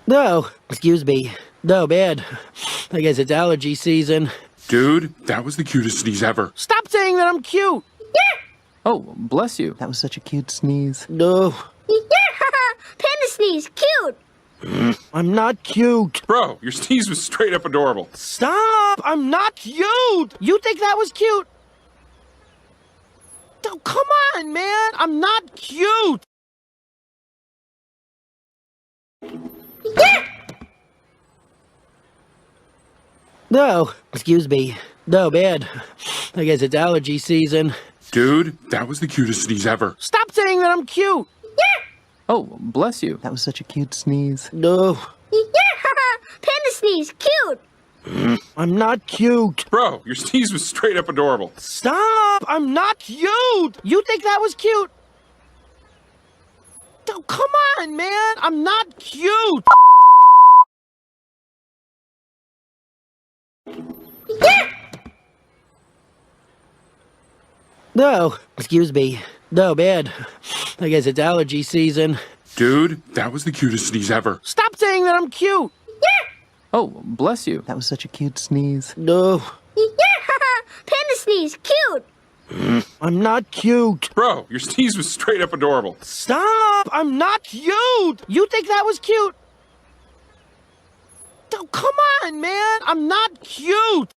No, excuse me. No, man. I guess it's allergy season. Dude, that was the cutest sneeze ever. Stop saying that I'm cute! Oh, bless you. That was such a cute sneeze. No, Panda sneeze, cute! I'm not cute. Bro, your sneeze was straight up adorable. Stop! I'm not cute! You think that was cute? Oh, come on, man! I'm not cute! No, excuse me. No, man. I guess it's allergy season. Dude, that was the cutest sneeze ever. Stop saying that I'm cute! Oh, bless you. That was such a cute sneeze. No, Panda sneeze, cute! I'm not cute. Bro, your sneeze was straight up adorable. Stop! I'm not cute! You think that was cute? Oh, come on, man! I'm not cute! No, excuse me. No, man. I guess it's allergy season. Dude, that was the cutest sneeze ever. Stop saying that I'm cute! Oh, bless you. That was such a cute sneeze. No, Panda sneeze, cute! I'm not cute. Bro, your sneeze was straight up adorable. Stop! I'm not cute! You think that was cute? Oh, come on, man! I'm not cute!